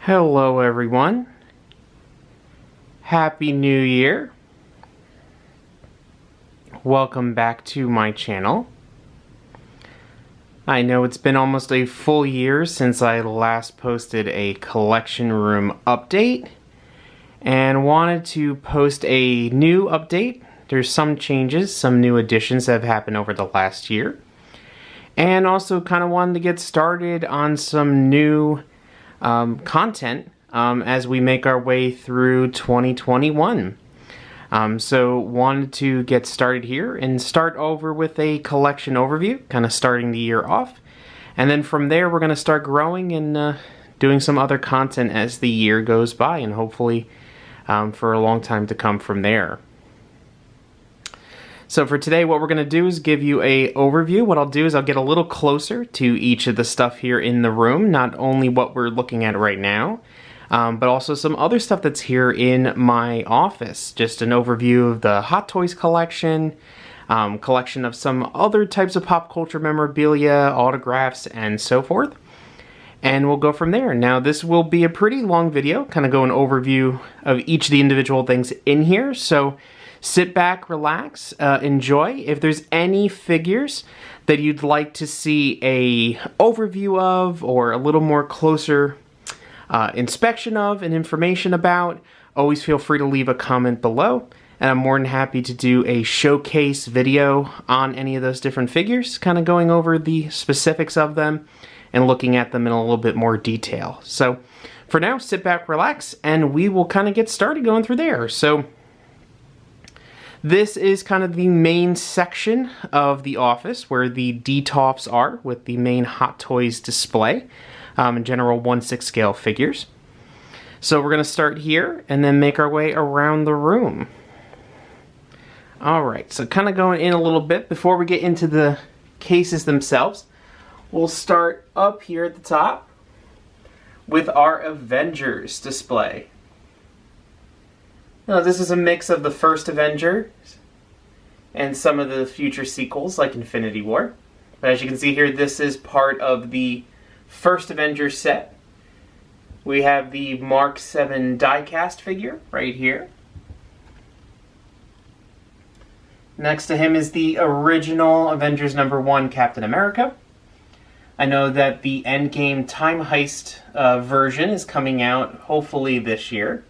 Hello everyone. Happy New Year. Welcome back to my channel. I know it's been almost a full year since I last posted a collection room update and wanted to post a new update. There's some changes, some new additions that have happened over the last year. And also kind of wanted to get started on some new content as we make our way through 2021. So wanted to get started here and start over with a collection overview, kind of starting the year off. And then from there we're going to start growing and doing some other content as the year goes by, and hopefully for a long time to come from there. So for today, what we're going to do is give you a overview. What I'll do is I'll get a little closer to each of the stuff here in the room, not only what we're looking at right now, but also some other stuff that's here in my office. Just an overview of the Hot Toys collection, collection of some other types of pop culture memorabilia, autographs, and so forth. And we'll go from there. Now, this will be a pretty long video, kind of go an overview of each of the individual things in here. So sit back, relax, enjoy. If there's any figures that you'd like to see a overview of or a little more closer inspection of and information about, always feel free to leave a comment below. And I'm more than happy to do a showcase video on any of those different figures, kind of going over the specifics of them and looking at them in a little bit more detail. So for now, sit back, relax, and we will kind of get started going through there. So this is kind of the main section of the office where the D-tops are, with the main Hot Toys display and general 1/6 scale figures. So we're going to start here and then make our way around the room. Alright, so kind of going in a little bit before we get into the cases themselves. We'll start up here at the top with our Avengers display. Now, this is a mix of the first Avengers and some of the future sequels like Infinity War. But as you can see here, this is part of the first Avengers set. We have the Mark 7 die-cast figure right here. Next to him is the original Avengers #1 Captain America. I know that the Endgame Time Heist version is coming out hopefully this year.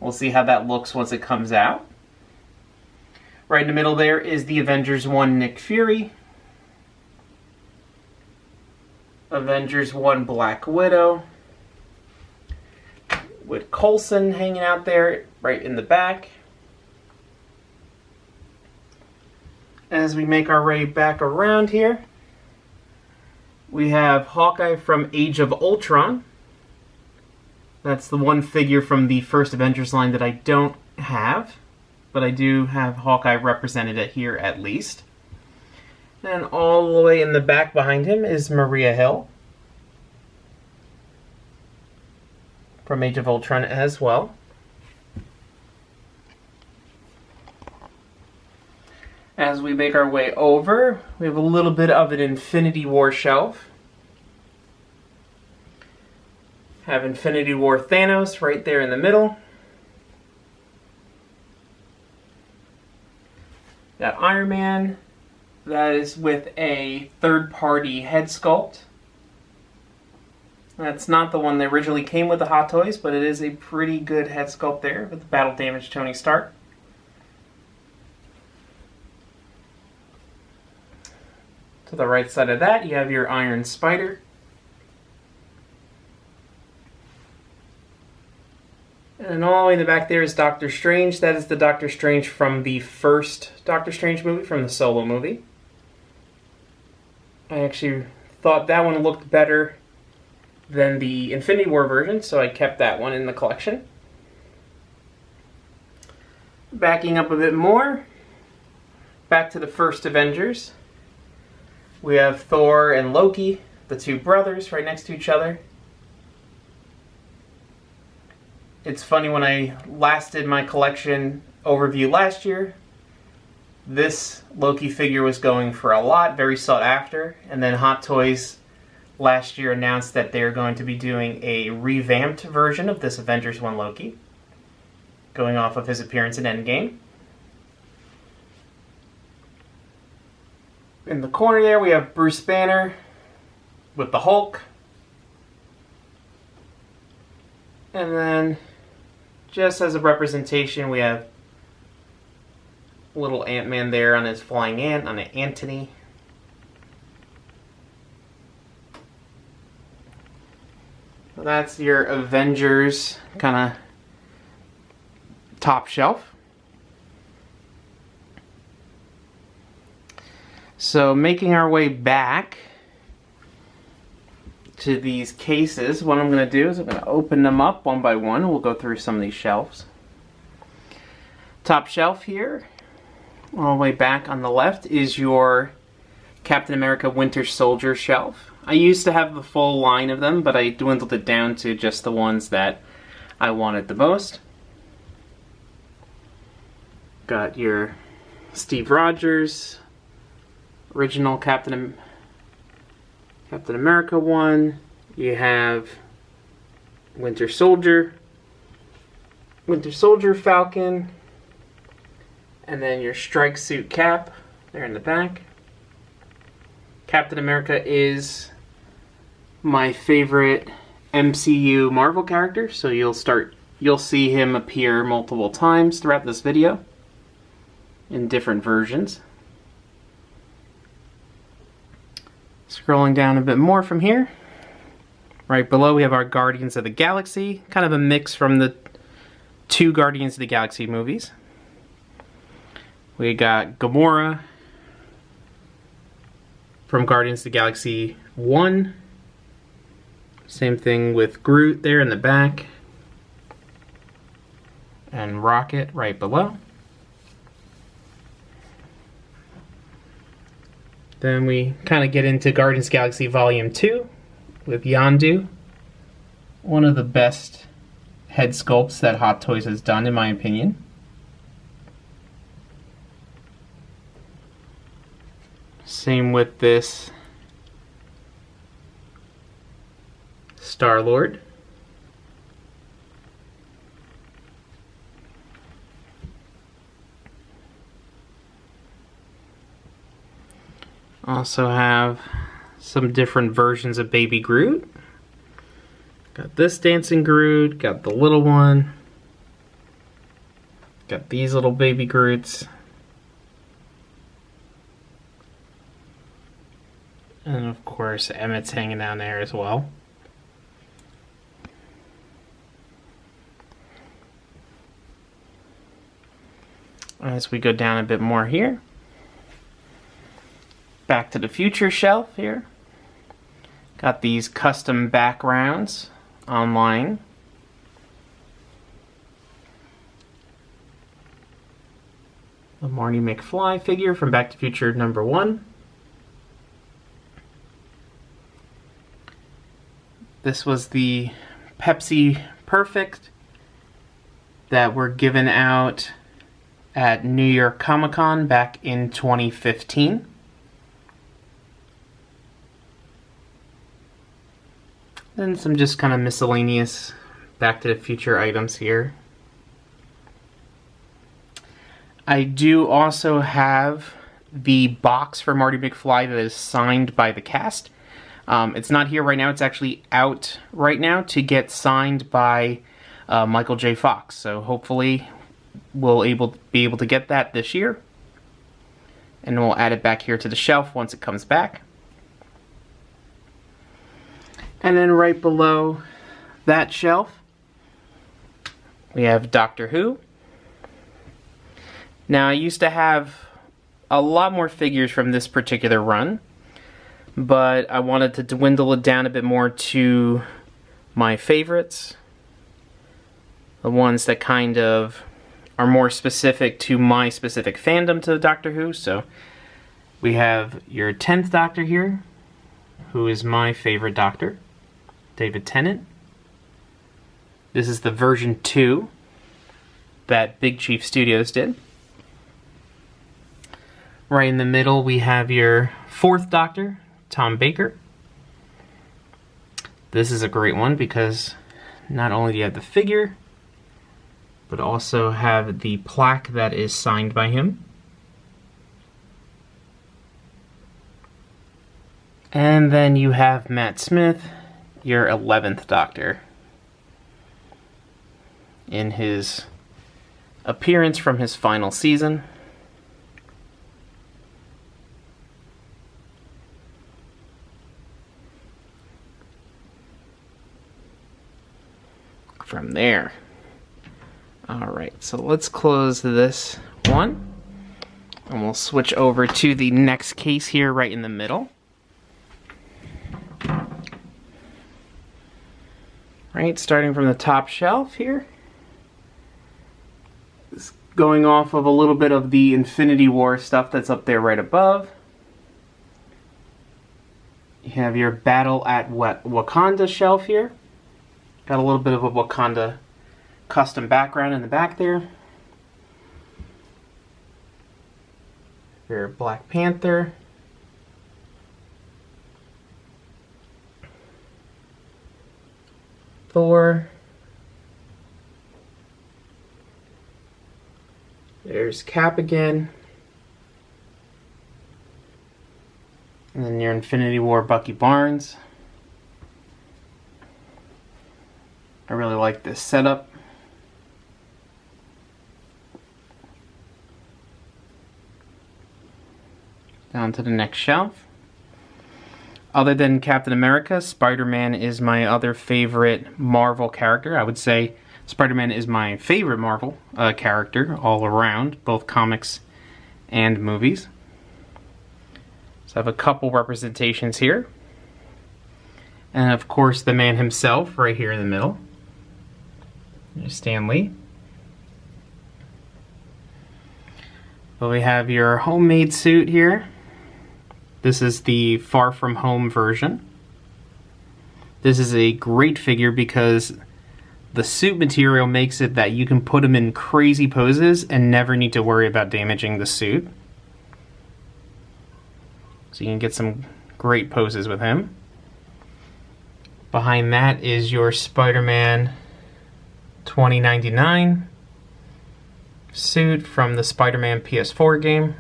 We'll see how that looks once it comes out. Right in the middle there is the Avengers 1 Nick Fury. Avengers 1 Black Widow. With Coulson hanging out there right in the back. As we make our way back around here, we have Hawkeye from Age of Ultron. That's the one figure from the first Avengers line that I don't have, but I do have Hawkeye represented here at least. And all the way in the back behind him is Maria Hill from Age of Ultron as well. As we make our way over, we have a little bit of an Infinity War shelf. Have Infinity War Thanos right there in the middle. Got Iron Man. That is with a third-party head sculpt. That's not the one that originally came with the Hot Toys, but it is a pretty good head sculpt there with the battle-damaged Tony Stark. To the right side of that, you have your Iron Spider. And all the way in the back there is Doctor Strange. That is the Doctor Strange from the first Doctor Strange movie, from the Solo movie. I actually thought that one looked better than the Infinity War version, so I kept that one in the collection. Backing up a bit more, back to the first Avengers. We have Thor and Loki, the two brothers, right next to each other. It's funny, when I last did my collection overview last year, this Loki figure was going for a lot, very sought after, and then Hot Toys last year announced that they're going to be doing a revamped version of this Avengers 1 Loki, going off of his appearance in Endgame. In the corner there, we have Bruce Banner with the Hulk. And then, just as a representation, we have little Ant-Man there on his flying ant, on an Antony. So that's your Avengers kind of top shelf. So making our way back to these cases, what I'm going to do is I'm going to open them up one by one, and we'll go through some of these shelves. Top shelf here, all the way back on the left, is your Captain America Winter Soldier shelf. I used to have the full line of them, but I dwindled it down to just the ones that I wanted the most. Got your Steve Rogers original Captain America one. You have Winter Soldier Falcon, and then your strike suit Cap there in the back. Captain America is my favorite MCU Marvel character, so you'll see him appear multiple times throughout this video in different versions. Scrolling down a bit more from here, right below we have our Guardians of the Galaxy, kind of a mix from the two Guardians of the Galaxy movies. We got Gamora from Guardians of the Galaxy 1. Same thing with Groot there in the back. And Rocket right below. Then we kind of get into Guardians of the Galaxy Volume 2 with Yondu. One of the best head sculpts that Hot Toys has done, in my opinion. Same with this Star-Lord. Also have some different versions of Baby Groot. Got this dancing Groot, got the little one. Got these little baby Groots. And of course, Emmett's hanging down there as well. As we go down a bit more here. Back to the Future shelf here. Got these custom backgrounds online. The Marty McFly figure from Back to Future #1. This was the Pepsi Perfect that were given out at New York Comic Con back in 2015. Then some just kind of miscellaneous Back to the Future items here. I do also have the box for Marty McFly that is signed by the cast. It's not here right now. It's actually out right now to get signed by Michael J. Fox. So hopefully we'll be able to get that this year. And we'll add it back here to the shelf once it comes back. And then right below that shelf, we have Doctor Who. Now, I used to have a lot more figures from this particular run, but I wanted to dwindle it down a bit more to my favorites. The ones that kind of are more specific to my specific fandom to Doctor Who. So we have your 10th Doctor here, who is my favorite Doctor, David Tennant. This is the version 2 that Big Chief Studios did. Right in the middle we have your 4th Doctor, Tom Baker. This is a great one because not only do you have the figure, but also have the plaque that is signed by him. And then you have Matt Smith, your 11th Doctor, in his appearance from his final season. From there. Alright, so let's close this one. And we'll switch over to the next case here right in the middle. Right, starting from the top shelf here. It's going off of a little bit of the Infinity War stuff that's up there right above. You have your Battle at Wakanda shelf here. Got a little bit of a Wakanda custom background in the back there. Your Black Panther. Thor. There's Cap again. And then your Infinity War Bucky Barnes. I really like this setup. Down to the next shelf. Other than Captain America, Spider-Man is my other favorite Marvel character. I would say Spider-Man is my favorite Marvel character all around, both comics and movies. So I have a couple representations here. And of course the man himself right here in the middle. There's Stan Lee. But we have your homemade suit here. This is the Far From Home version. This is a great figure because the suit material makes it that you can put him in crazy poses and never need to worry about damaging the suit. So you can get some great poses with him. Behind that is your Spider-Man 2099 suit from the Spider-Man PS4 game.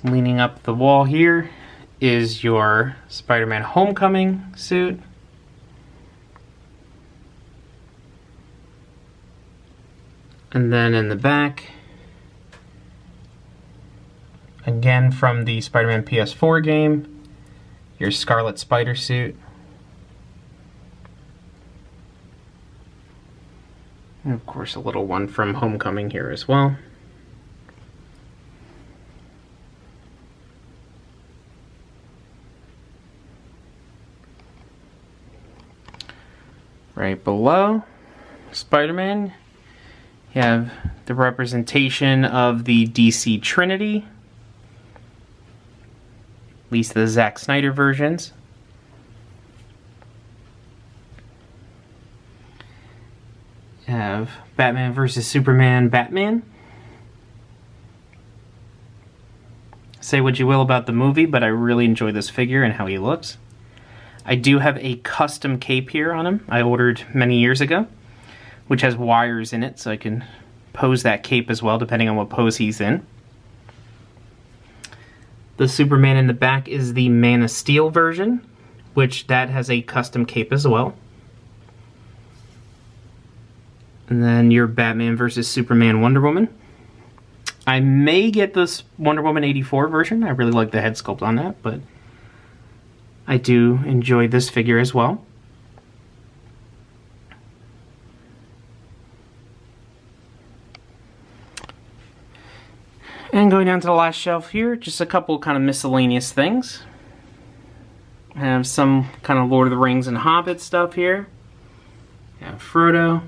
Leaning up the wall here is your Spider-Man Homecoming suit. And then in the back, again from the Spider-Man PS4 game, your Scarlet Spider suit. And of course a little one from Homecoming here as well. Right below Spider-Man, you have the representation of the DC Trinity, at least the Zack Snyder versions. You have Batman vs. Superman Batman. Say what you will about the movie, but I really enjoy this figure and how he looks. I do have a custom cape here on him I ordered many years ago, which has wires in it so I can pose that cape as well depending on what pose he's in. The Superman in the back is the Man of Steel version, which that has a custom cape as well. And then your Batman vs. Superman Wonder Woman. I may get this Wonder Woman 84 version. I really like the head sculpt on that, but I do enjoy this figure as well. And going down to the last shelf here, just a couple kind of miscellaneous things. I have some kind of Lord of the Rings and Hobbit stuff here. I have Frodo.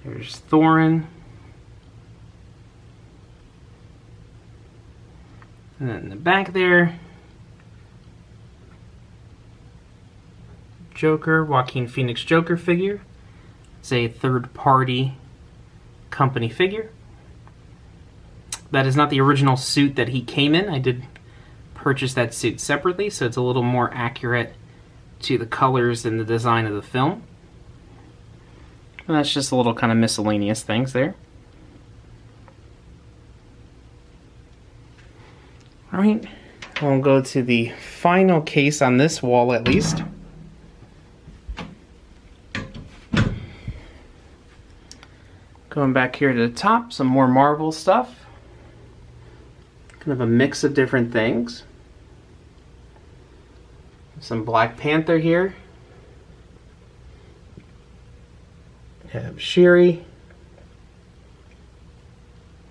There's Thorin. And then in the back there, Joker, Joaquin Phoenix Joker figure. It's a third-party company figure. That is not the original suit that he came in. I did purchase that suit separately, so it's a little more accurate to the colors and the design of the film. And that's just a little kind of miscellaneous things there. Alright, we'll go to the final case on this wall at least. Going back here to the top, some more Marvel stuff. Kind of a mix of different things. Some Black Panther here. Have Shuri.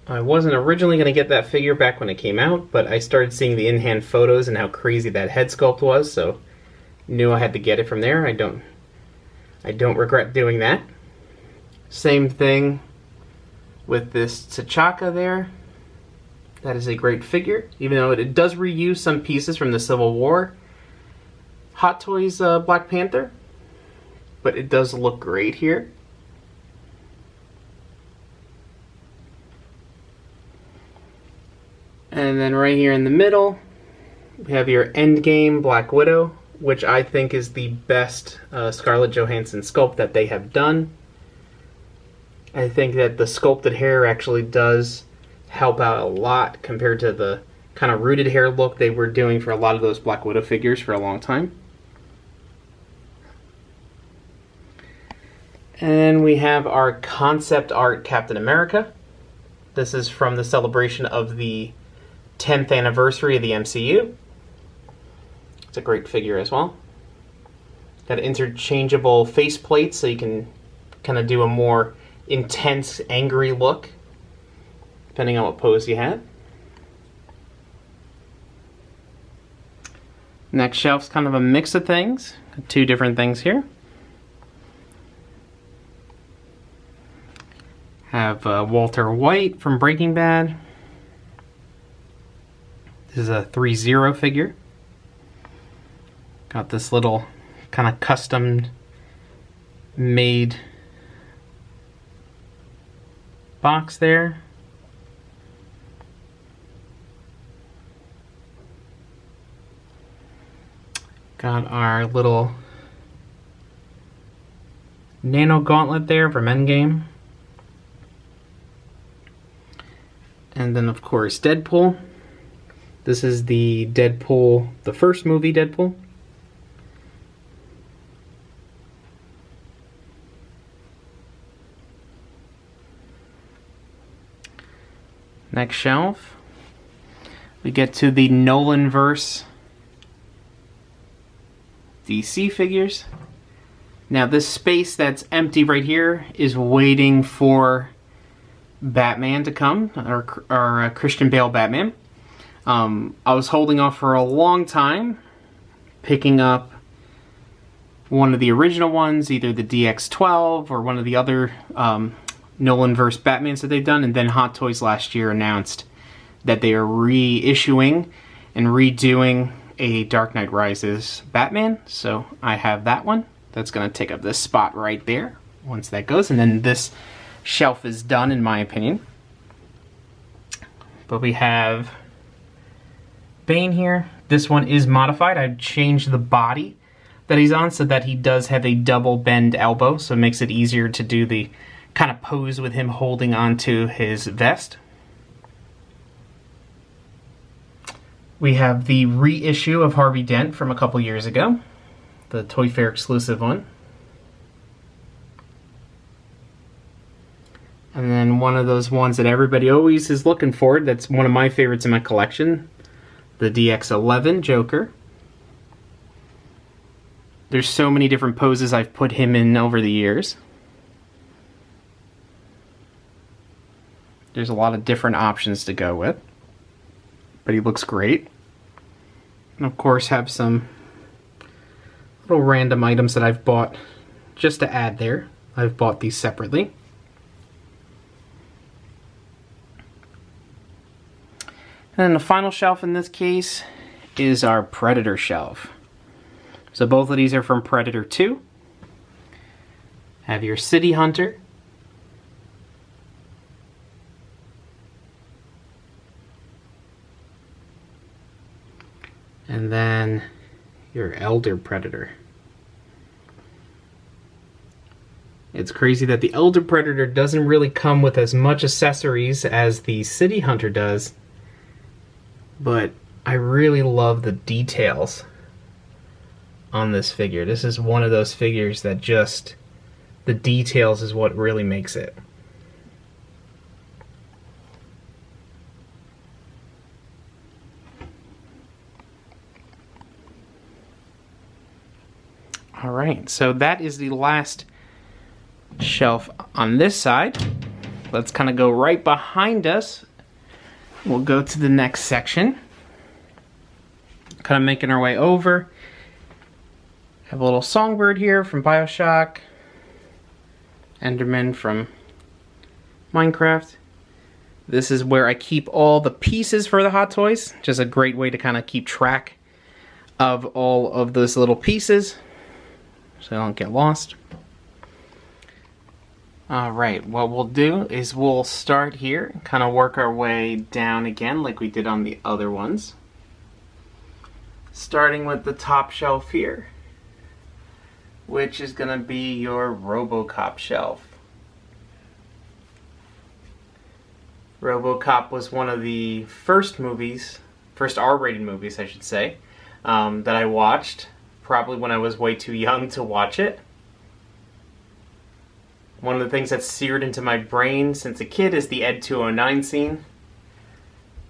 I wasn't originally going to get that figure back when it came out, but I started seeing the in-hand photos and how crazy that head sculpt was, so knew I had to get it from there. I don't regret doing that. Same thing with this T'Chaka there. That is a great figure, even though it does reuse some pieces from the Civil War Hot Toys Black Panther, but it does look great here. And then right here in the middle, we have your Endgame Black Widow, which I think is the best Scarlett Johansson sculpt that they have done. I think that the sculpted hair actually does help out a lot compared to the kind of rooted hair look they were doing for a lot of those Black Widow figures for a long time. And we have our concept art Captain America. This is from the celebration of the 10th anniversary of the MCU. It's a great figure as well. Got interchangeable face plates so you can kind of do a more intense, angry look, depending on what pose you have. Next shelf's kind of a mix of things. Two different things here. Have Walter White from Breaking Bad. This is a 3-0 figure. Got this little kind of custom made box there. Got our little nano gauntlet there from Endgame. And then of course Deadpool. This is the Deadpool, the first movie Deadpool. Next shelf, we get to the Nolanverse DC figures. Now this space that's empty right here is waiting for Batman to come, or Christian Bale Batman. I was holding off for a long time, picking up one of the original ones, either the DX12 or one of the other Nolanverse Batmans that they've done, and then Hot Toys last year announced that they are reissuing and redoing a Dark Knight Rises Batman, so I have that one. That's going to take up this spot right there once that goes, and then this shelf is done in my opinion. But we have Bane here. This one is modified. I've changed the body that he's on so that he does have a double bend elbow, so it makes it easier to do the kind of pose with him holding onto his vest. We have the reissue of Harvey Dent from a couple years ago, the Toy Fair exclusive one. And then one of those ones that everybody always is looking for, that's one of my favorites in my collection, the DX11 Joker. There's so many different poses I've put him in over the years. There's a lot of different options to go with, but he looks great. And of course have some little random items that I've bought just to add there. I've bought these separately. And then the final shelf in this case is our Predator shelf. So both of these are from Predator 2. Have your City Hunter. Your Elder Predator. It's crazy that the Elder Predator doesn't really come with as much accessories as the City Hunter does, but I really love the details on this figure. This is one of those figures that just, the details is what really makes it. Alright, so that is the last shelf on this side. Let's kind of go right behind us. We'll go to the next section. Kind of making our way over. Have a little songbird here from BioShock. Enderman from Minecraft. This is where I keep all the pieces for the Hot Toys. Just a great way to kind of keep track of all of those little pieces, so I don't get lost. Alright, what we'll do is we'll start here, kind of work our way down again like we did on the other ones. Starting with the top shelf here, which is going to be your Robocop shelf. Robocop was one of the first R-rated movies, I should say, that I watched, probably when I was way too young to watch it. One of the things that's seared into my brain since a kid is the Ed 209 scene.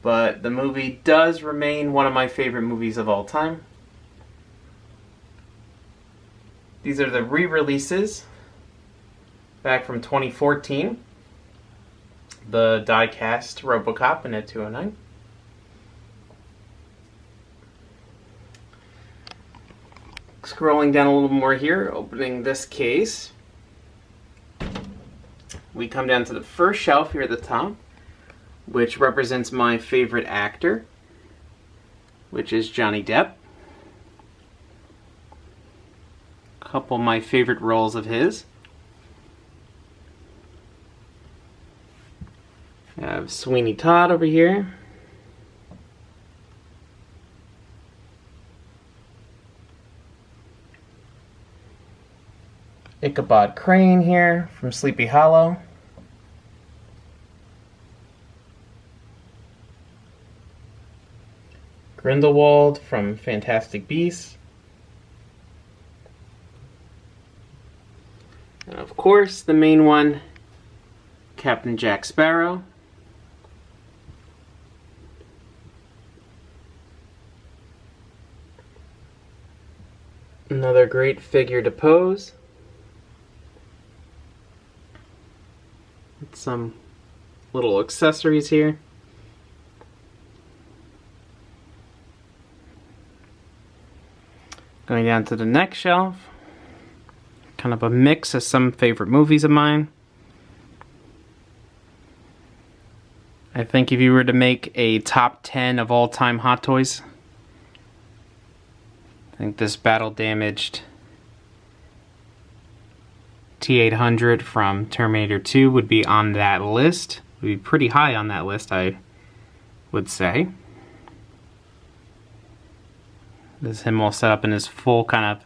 But the movie does remain one of my favorite movies of all time. These are the re-releases back from 2014. The die-cast Robocop and Ed 209. Scrolling down a little more here, opening this case. We come down to the first shelf here at the top, which represents my favorite actor, which is Johnny Depp. A couple of my favorite roles of his. I have Sweeney Todd over here. Ichabod Crane here from Sleepy Hollow. Grindelwald from Fantastic Beasts. And of course, the main one, Captain Jack Sparrow. Another great figure to pose. With some little accessories here. Going down to the next shelf. Kind of a mix of some favorite movies of mine. I think if you were to make a top 10 of all-time Hot Toys, I think this battle-damaged T-800 from Terminator 2 would be on that list. Would be pretty high on that list, I would say. This is him all set up in his full kind of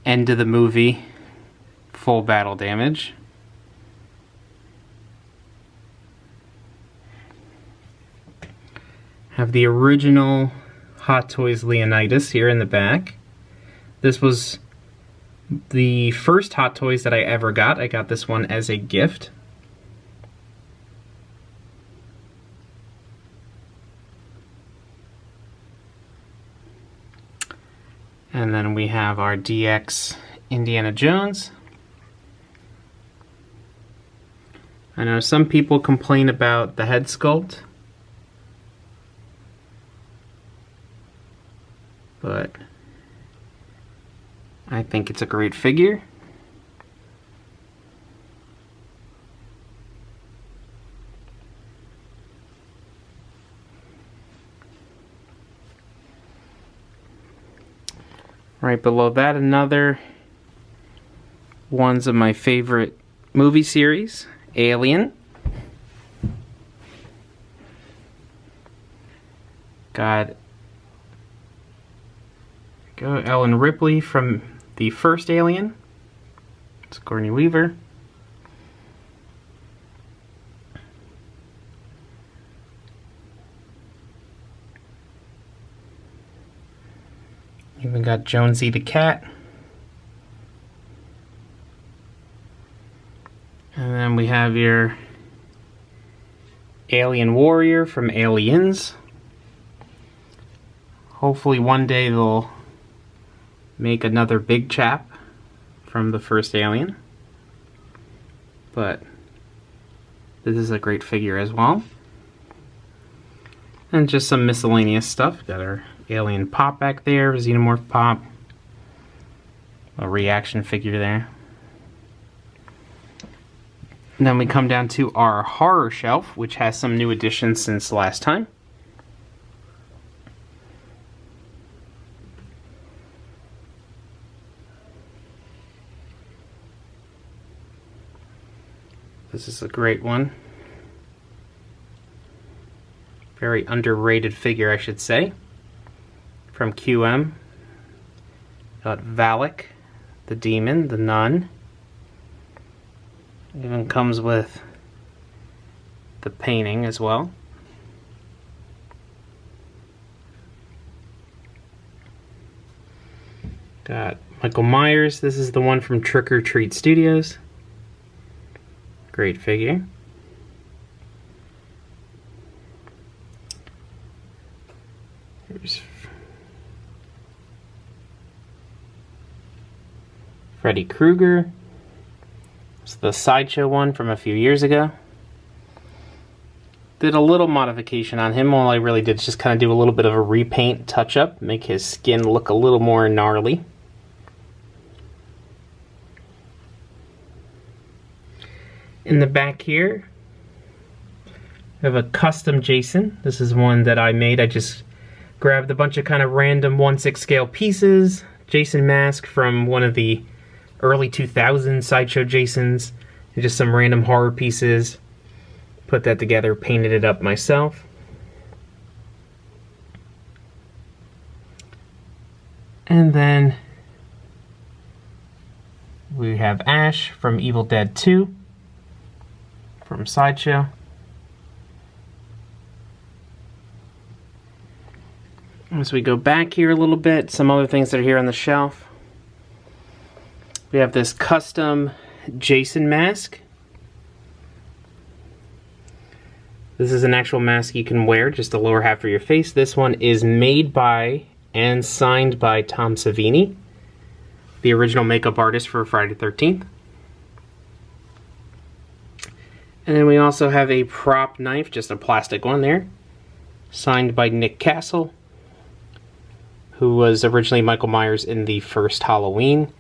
end of the movie, full battle damage. Have the original Hot Toys Leonidas here in the back. This was the first Hot Toys that I ever got. I got this one as a gift. And then we have our DX Indiana Jones. I know some people complain about the head sculpt, but I think it's a great figure. Right below that, another ones of my favorite movie series, Alien. Got Go Ellen Ripley from the first Alien. Sigourney Weaver. Even got Jonesy the cat. And then we have your Alien Warrior from Aliens. Hopefully one day they'll make another big chap from the first Alien. But this is a great figure as well. And just some miscellaneous stuff. Got our Alien Pop back there, Xenomorph Pop. A reaction figure there. And then we come down to our horror shelf, which has some new additions since last time. This is a great one. Very underrated figure, I should say. From QM. Got Valak, the demon, the nun. Even comes with the painting as well. Got Michael Myers. This is the one from Trick or Treat Studios. Great figure. Here's Freddy Krueger. It's the Sideshow one from a few years ago. Did a little modification on him. All I really did is just kind of do a little bit of a repaint touch-up, make his skin look a little more gnarly. In the back here, I have a custom Jason. This is one that I made. I just grabbed a bunch of kind of random 1/6 scale pieces. Jason mask from one of the early 2000s Sideshow Jasons, and just some random horror pieces. Put that together, painted it up myself. And then we have Ash from Evil Dead 2 from Sideshow. As we go back here a little bit, some other things that are here on the shelf. We have this custom Jason mask. This is an actual mask you can wear, just the lower half of your face. This one is made by and signed by Tom Savini, the original makeup artist for Friday the 13th. And then we also have a prop knife, just a plastic one there, signed by Nick Castle, who was originally Michael Myers in the first Halloween,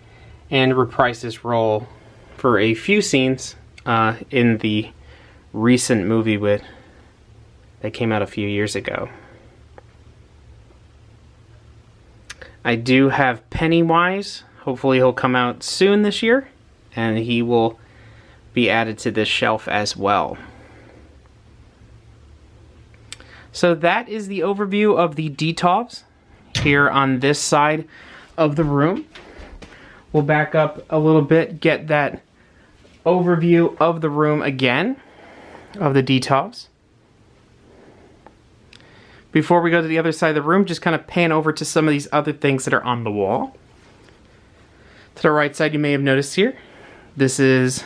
and reprised his role for a few scenes in the recent movie that came out a few years ago. I do have Pennywise. Hopefully he'll come out soon this year, and he will be added to this shelf as well. So that is the overview of the DTOVs here on this side of the room. We'll back up a little bit, get that overview of the room again, of the DTOVs. Before we go to the other side of the room, just kind of pan over to some of these other things that are on the wall. To the right side, you may have noticed here, this is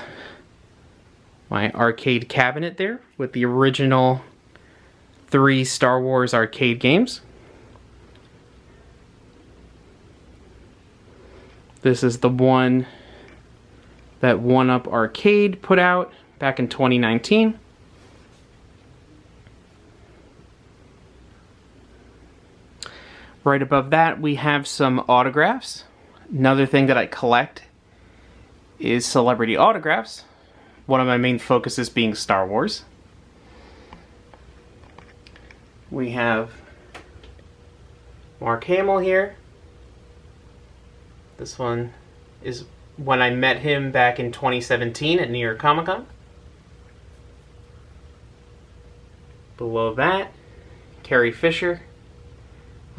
my arcade cabinet there with the original 3 Star Wars arcade games. This is the one that 1UP Arcade put out back in 2019. Right above that, we have some autographs. Another thing that I collect is celebrity autographs. One of my main focuses being Star Wars. We have Mark Hamill here. This one is when I met him back in 2017 at New York Comic Con. Below that, Carrie Fisher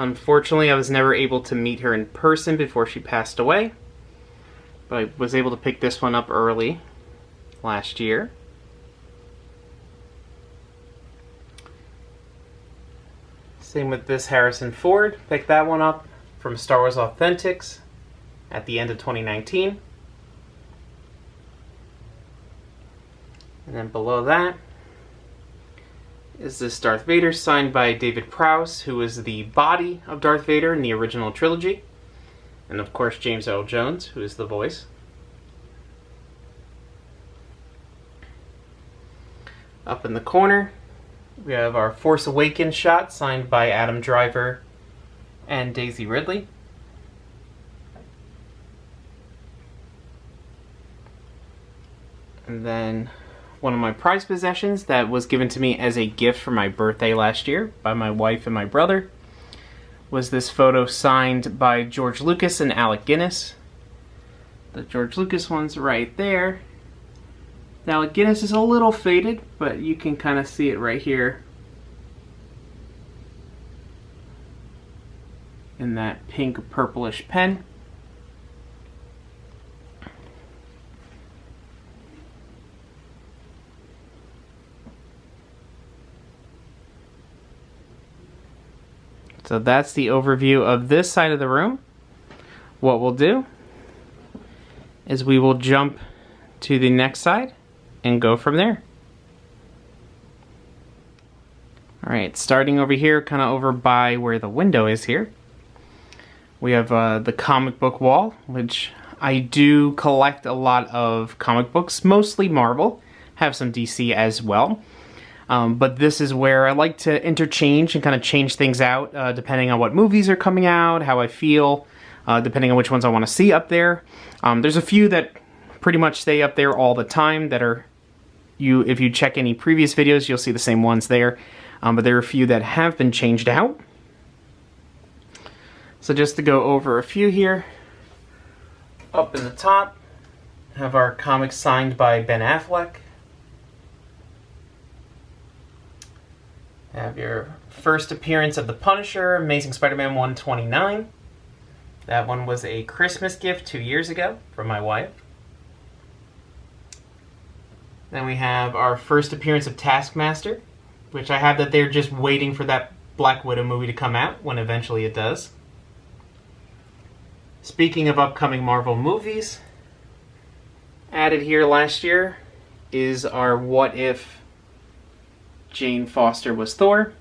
Unfortunately, I was never able to meet her in person before she passed away, but I was able to pick this one up early last year. Same with this Harrison Ford. Picked that one up from Star Wars Authentics at the end of 2019. And then below that is this Darth Vader signed by David Prowse, who is the body of Darth Vader in the original trilogy. And of course James Earl Jones, who is the voice. Up in the corner, we have our Force Awakens shot signed by Adam Driver and Daisy Ridley. And then one of my prized possessions that was given to me as a gift for my birthday last year by my wife and my brother was this photo signed by George Lucas and Alec Guinness. The George Lucas one's right there. The Alec Guinness is a little faded, but you can kind of see it right here in that pink purplish pen. So that's the overview of this side of the room. What we'll do is we will jump to the next side and go from there. Alright, starting over here, kind of over by where the window is here, we have the comic book wall, which I do collect a lot of comic books, mostly Marvel, have some DC as well. But this is where I like to interchange and kind of change things out depending on what movies are coming out, how I feel, depending on which ones I want to see up there. There's a few that pretty much stay up there all the time that are, if you check any previous videos, you'll see the same ones there. But there are a few that have been changed out. So just to go over a few here, up in the top, have our comics signed by Ben Affleck. Have your first appearance of the Punisher, Amazing Spider-Man 129. That one was a Christmas gift 2 years ago from my wife. Then we have our first appearance of Taskmaster, which I have that they're just waiting for that Black Widow movie to come out, when eventually it does. Speaking of upcoming Marvel movies, added here last year is our What If Jane Foster was Thor.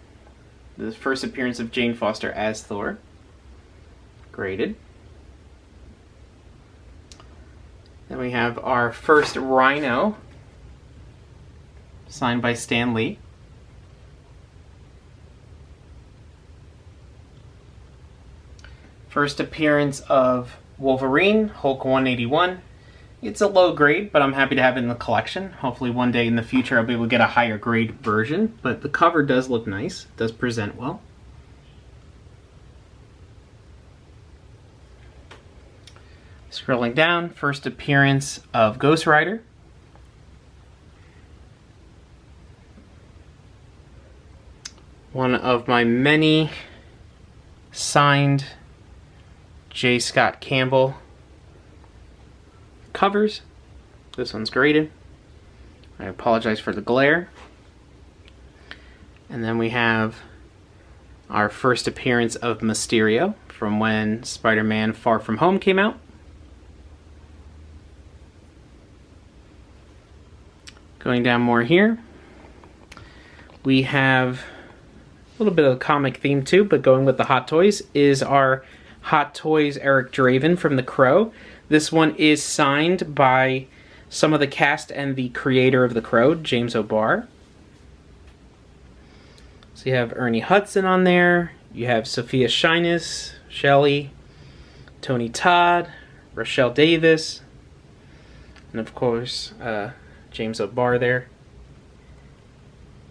The first appearance of Jane Foster as Thor. Graded. Then we have our first Rhino, signed by Stan Lee. First appearance of Wolverine, Hulk 181. It's a low grade, but I'm happy to have it in the collection. Hopefully one day in the future I'll be able to get a higher grade version, but the cover does look nice, it does present well. Scrolling down, first appearance of Ghost Rider. One of my many signed J. Scott Campbell covers. This one's graded. I apologize for the glare. And then we have our first appearance of Mysterio from when Spider-Man Far From Home came out. Going down more here, we have a little bit of a comic theme too, but going with the Hot Toys is our Hot Toys Eric Draven from The Crow. This one is signed by some of the cast and the creator of The Crow, James O'Barr. So you have Ernie Hudson on there, you have Sophia Shyness, Shelley, Tony Todd, Rochelle Davis, and of course James O'Barr there.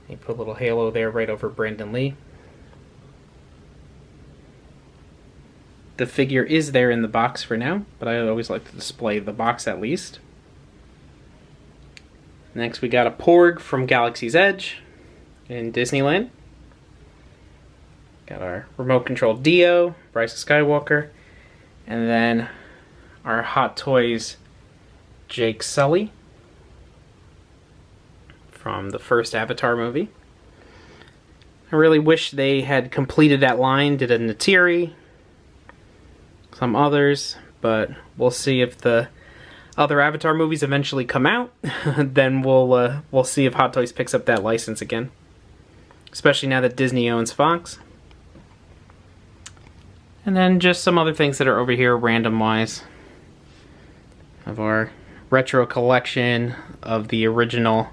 He put a little halo there right over Brandon Lee. The figure is there in the box for now, but I always like to display the box at least. Next we got a Porg from Galaxy's Edge in Disneyland. Got our remote control Dio, Bryce Skywalker, and then our Hot Toys Jake Sully from the first Avatar movie. I really wish they had completed that line, did a Natiri, some others, but we'll see if the other Avatar movies eventually come out. Then we'll see if Hot Toys picks up that license again, especially now that Disney owns Fox. And then just some other things that are over here random-wise of our retro collection of the original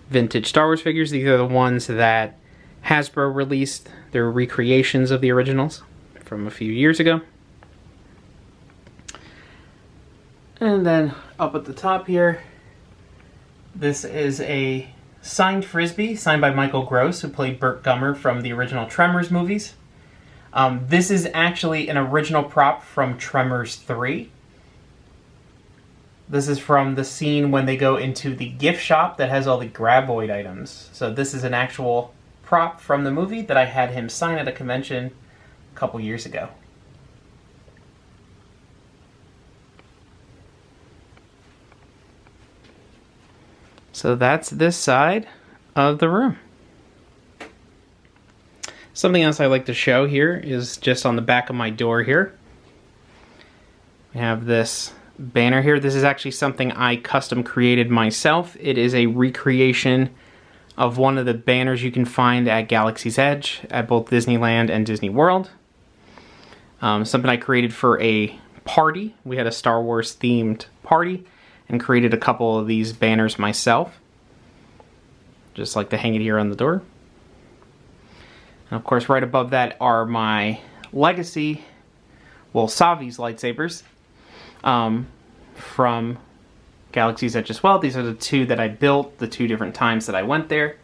vintage Star Wars figures. These are the ones that Hasbro released. They're recreations of the originals from a few years ago. And then up at the top here, this is a signed Frisbee, signed by Michael Gross, who played Burt Gummer from the original Tremors movies. This is actually an original prop from Tremors 3. This is from the scene when they go into the gift shop that has all the Graboid items. So this is an actual prop from the movie that I had him sign at a convention a couple years ago. So that's this side of the room. Something else I like to show here is just on the back of my door here. We have this banner here. This is actually something I custom created myself. It is a recreation of one of the banners you can find at Galaxy's Edge at both Disneyland and Disney World. Something I created for a party. We had a Star Wars themed party and created a couple of these banners myself. Just like to hang it here on the door. And of course, right above that are my Legacy, well, Savi's lightsabers from Galaxy's Edge as well. These are the two that I built, the two different times that I went there.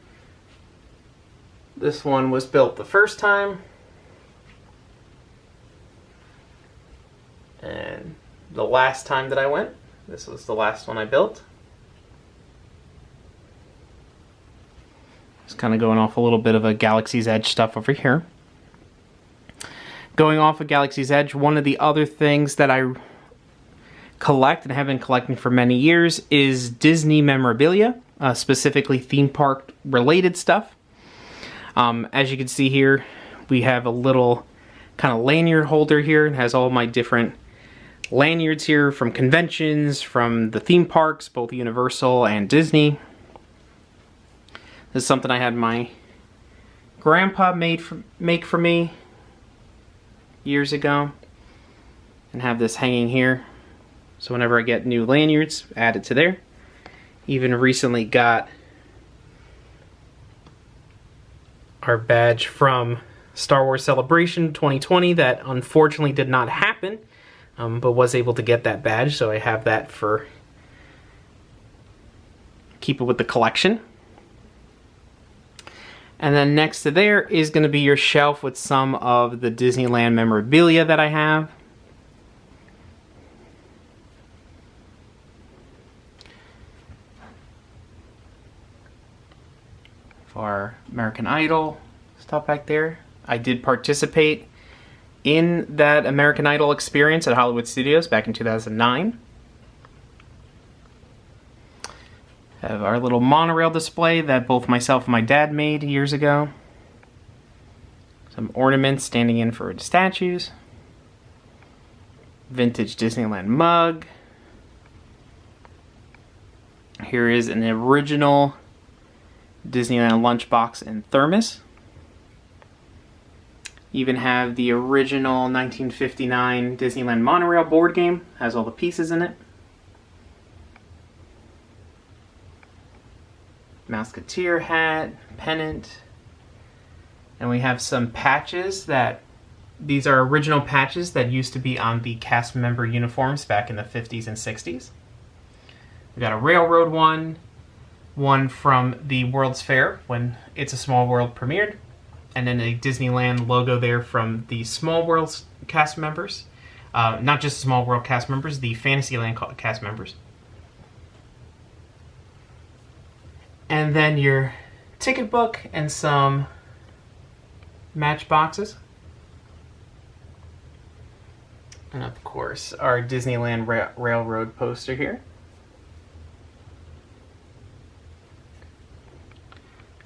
This one was built the first time. And the last time that I went, this was the last one I built. Just kind of going off a little bit of a Galaxy's Edge stuff over here. Going off of Galaxy's Edge, one of the other things that I collect and have been collecting for many years is Disney memorabilia, specifically theme park related stuff. As you can see here, we have a little kind of lanyard holder here. It has all my different lanyards here from conventions, from the theme parks, both Universal and Disney. This is something I had my grandpa make for me years ago, and have this hanging here. So whenever I get new lanyards, add it to there. Even recently got our badge from Star Wars Celebration 2020 that unfortunately did not happen, but was able to get that badge, so I have that for keep it with the collection. And then next to there is going to be your shelf with some of the Disneyland memorabilia that I have. For American Idol stuff back there. I did participate in that American Idol experience at Hollywood Studios back in 2009. Have our little monorail display that both myself and my dad made years ago. Some ornaments standing in for statues. Vintage Disneyland mug. Here is an original Disneyland lunchbox and thermos. Even have the original 1959 Disneyland monorail board game. Has all the pieces in it. Mouseketeer hat, pennant, and we have some patches that, these are original patches that used to be on the cast member uniforms back in the 50s and 60s. We got a railroad one from the World's Fair when It's a Small World premiered, and then a Disneyland logo there from the Small World cast members. Not just Small World cast members, the Fantasyland cast members. And then your ticket book and some matchboxes. And of course, our Disneyland Railroad poster here.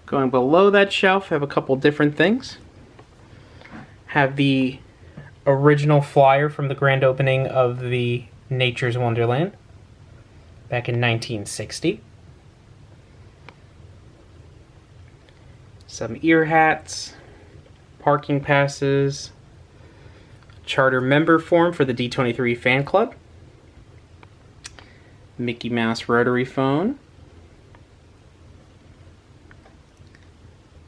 Going below that shelf, I have a couple different things. Have the original flyer from the grand opening of the Nature's Wonderland back in 1960. Some ear hats, parking passes, charter member form for the D23 fan club, Mickey Mouse rotary phone,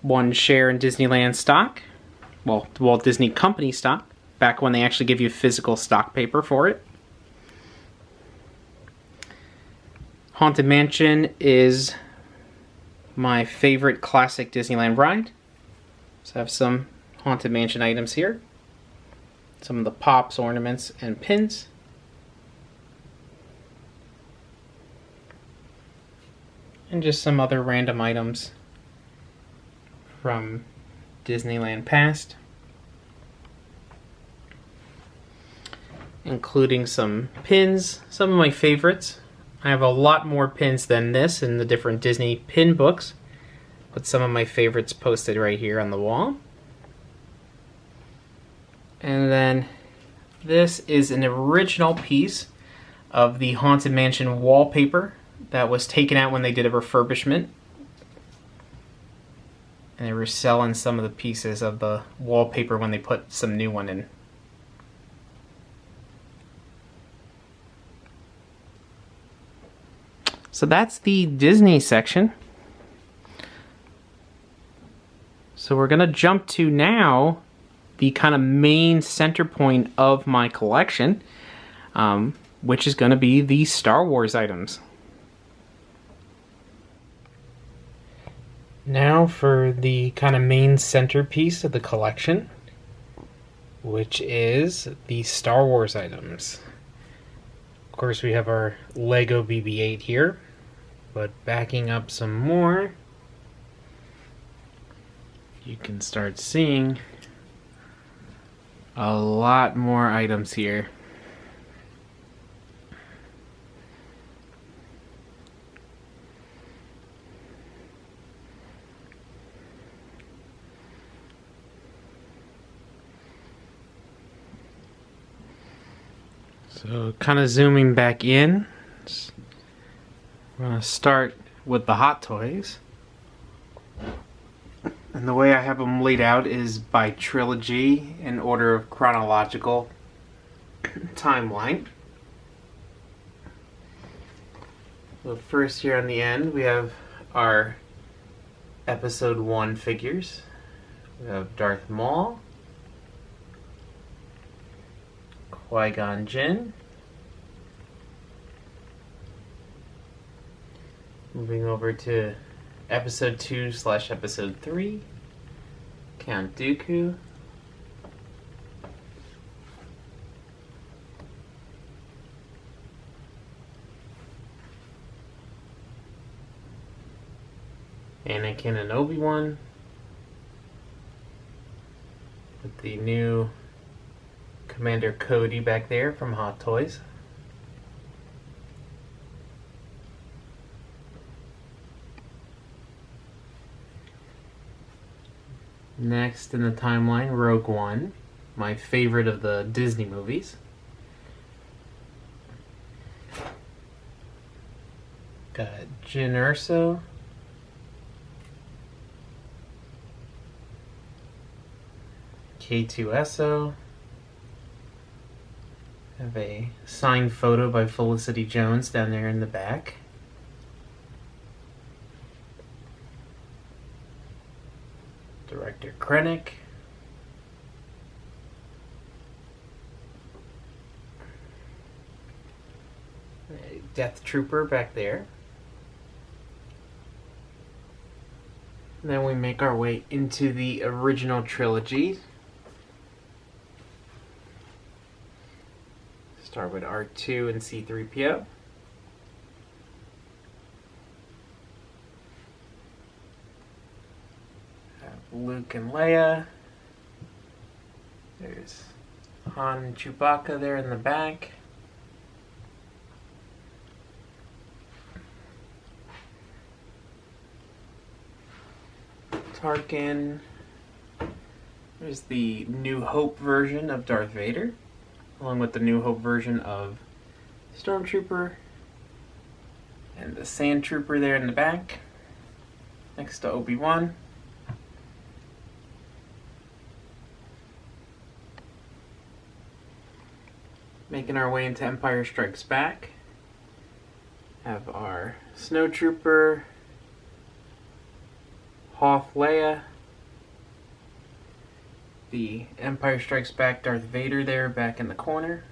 1 share in Disneyland stock, well, the Walt Disney Company stock, back when they actually give you physical stock paper for it. Haunted Mansion is my favorite classic Disneyland ride. So I have some Haunted Mansion items here. Some of the pops, ornaments, and pins. And just some other random items from Disneyland past. Including some pins, some of my favorites. I have a lot more pins than this in the different Disney pin books, but some of my favorites posted right here on the wall. And then this is an original piece of the Haunted Mansion wallpaper that was taken out when they did a refurbishment. And they were selling some of the pieces of the wallpaper when they put some new one in. So that's the Disney section. So we're gonna jump to now the kind of main center point of my collection, which is gonna be the Star Wars items. Now for the kind of main centerpiece of the collection, which is the Star Wars items. Of course, we have our Lego BB-8 here, but backing up some more, you can start seeing a lot more items here. So kind of zooming back in, we're going to start with the Hot Toys. And the way I have them laid out is by trilogy in order of chronological timeline. So first here on the end we have our Episode 1 figures. We have Darth Maul, Qui-Gon Jinn. Moving over to Episode 2/Episode 3, Count Dooku. Anakin and Obi-Wan. With the new Commander Cody back there from Hot Toys. Next in the timeline, Rogue One, my favorite of the Disney movies. Got Jyn Erso. K2SO. Have a signed photo by Felicity Jones down there in the back. Director Krennic. A Death Trooper back there. And then we make our way into the original trilogy. Start with R2 and C-3PO. Luke and Leia, There's Han and Chewbacca there in the back. Tarkin. There's the New Hope version of Darth Vader, along with the New Hope version of Stormtrooper, and the Sand Trooper there in the back, next to Obi-Wan. Making our way into Empire Strikes Back. Have our Snow Trooper, Hoth Leia, the Empire Strikes Back Darth Vader there back in the corner.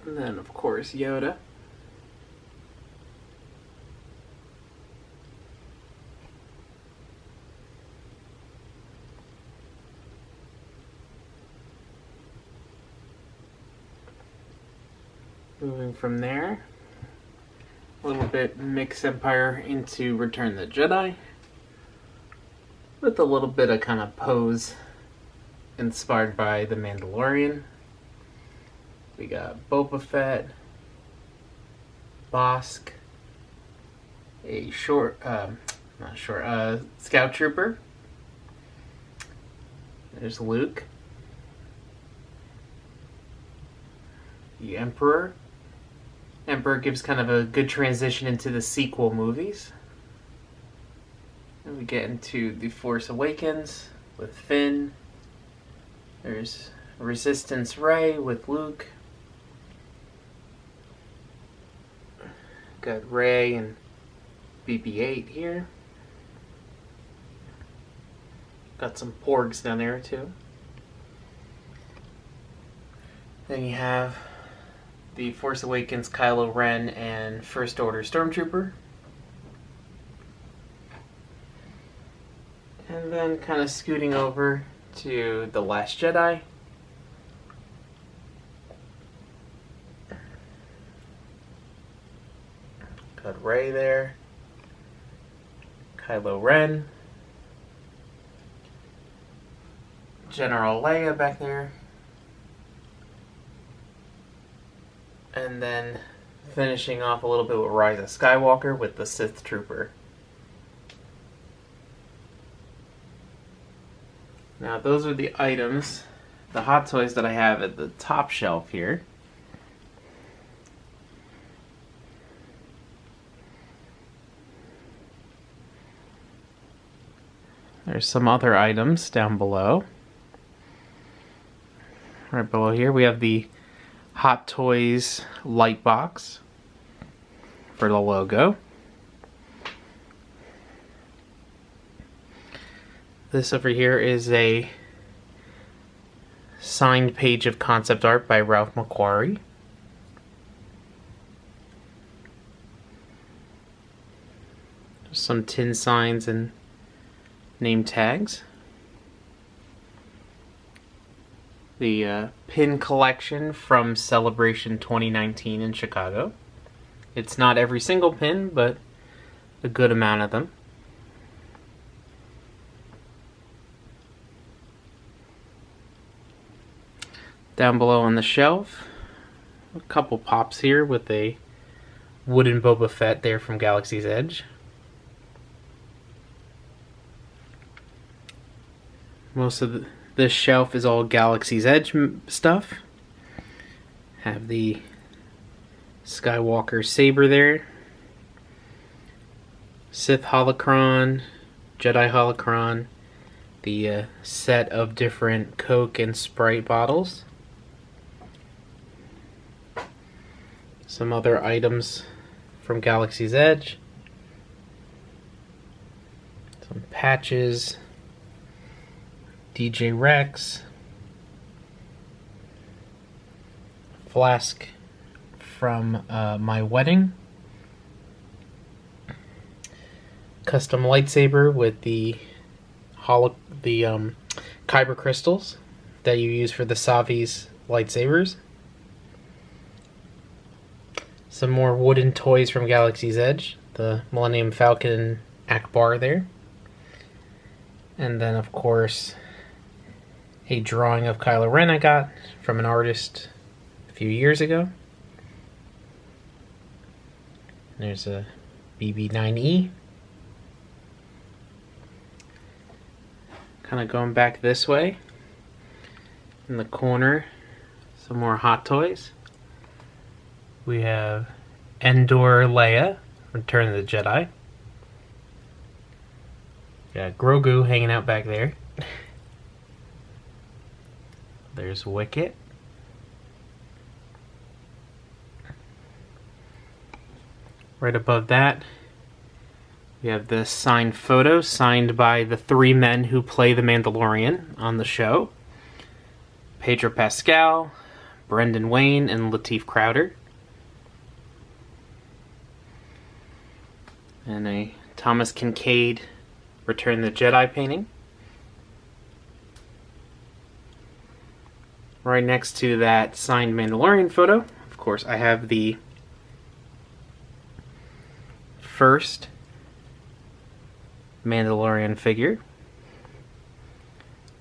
And then, of course, Yoda. Moving from there, a little bit mix Empire into Return of the Jedi, with a little bit of kind of pose inspired by the Mandalorian. We got Boba Fett, Bosk, a Scout Trooper. There's Luke, the Emperor. Emperor gives kind of a good transition into the sequel movies. And we get into The Force Awakens with Finn. There's Resistance Rey with Luke. Got Rey and BB-8 here. Got some porgs down there too. Then you have The Force Awakens Kylo Ren and First Order Stormtrooper. And then kind of scooting over to The Last Jedi. Got Rey there. Kylo Ren. General Leia back there. And then finishing off a little bit with Rise of Skywalker with the Sith Trooper. Now those are the items, the Hot Toys that I have at the top shelf here. There's some other items down below. Right below here we have the Hot Toys light box for the logo. This over here is a signed page of concept art by Ralph McQuarrie. Some tin signs and name tags. The pin collection from Celebration 2019 in Chicago. It's not every single pin, but a good amount of them. Down below on the shelf, a couple pops here with a wooden Boba Fett there from Galaxy's Edge. Most of this shelf is all Galaxy's Edge stuff. Have the Skywalker saber there. Sith holocron, Jedi holocron, the set of different Coke and Sprite bottles. Some other items from Galaxy's Edge. Some patches. DJ Rex. Flask from my wedding. Custom lightsaber with the kyber crystals that you use for the Savi's lightsabers. Some more wooden toys from Galaxy's Edge. The Millennium Falcon Akbar there. And then, of course, a drawing of Kylo Ren I got from an artist a few years ago. There's a BB-9E. Kind of going back this way. In the corner, some more Hot Toys. We have Endor Leia, Return of the Jedi. Got Grogu hanging out back there. There's Wicket. Right above that, we have this signed photo signed by the 3 men who play the Mandalorian on the show. Pedro Pascal, Brendan Wayne, and Lateef Crowder. And a Thomas Kincaid Return the Jedi painting. Right next to that signed Mandalorian photo, of course, I have the first Mandalorian figure.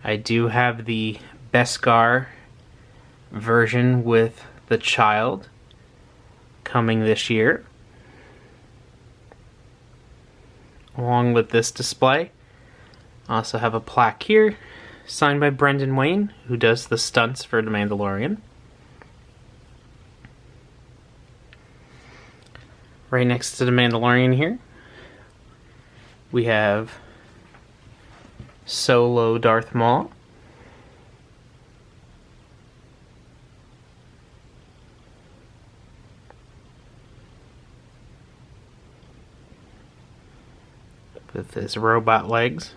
I do have the Beskar version with the child coming this year. Along with this display, I also have a plaque here signed by Brendan Wayne, who does the stunts for The Mandalorian. Right next to The Mandalorian here, we have Solo Darth Maul. With his robot legs.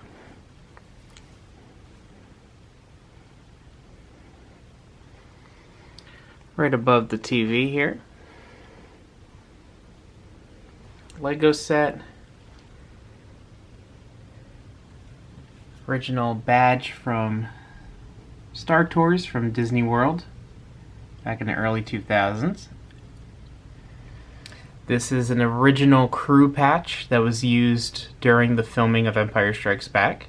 Right above the TV here, Lego set. Original badge from Star Tours from Disney World back in the early 2000s. This is an original crew patch that was used during the filming of Empire Strikes Back.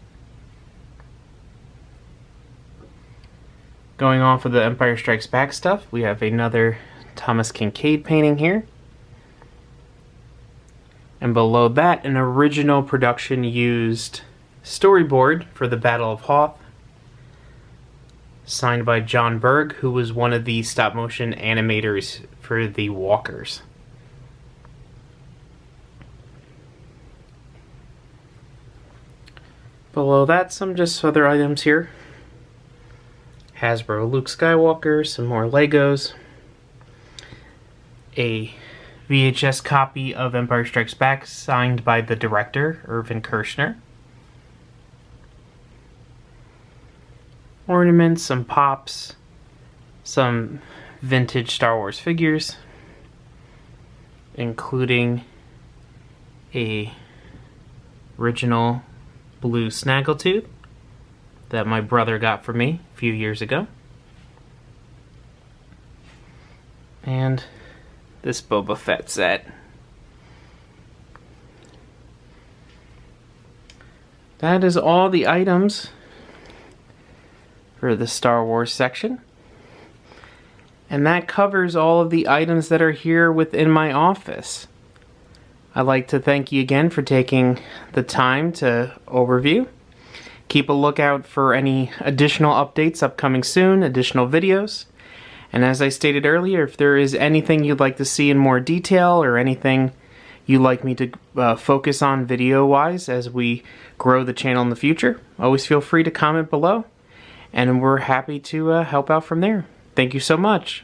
Going off of the Empire Strikes Back stuff, we have another Thomas Kincaid painting here. And below that, an original production used storyboard for the Battle of Hoth, signed by John Berg, who was one of the stop-motion animators for the Walkers. Below that, some just other items here. Hasbro Luke Skywalker, some more Legos, a VHS copy of Empire Strikes Back signed by the director, Irvin Kershner. Ornaments, some pops, some vintage Star Wars figures, including a original blue Snaggletooth that my brother got for me a few years ago. And this Boba Fett set. That is all the items for the Star Wars section. And that covers all of the items that are here within my office. I'd like to thank you again for taking the time to overview. Keep a lookout for any additional updates upcoming soon, additional videos. And as I stated earlier, if there is anything you'd like to see in more detail or anything you'd like me to focus on video-wise as we grow the channel in the future, always feel free to comment below. And we're happy to help out from there. Thank you so much.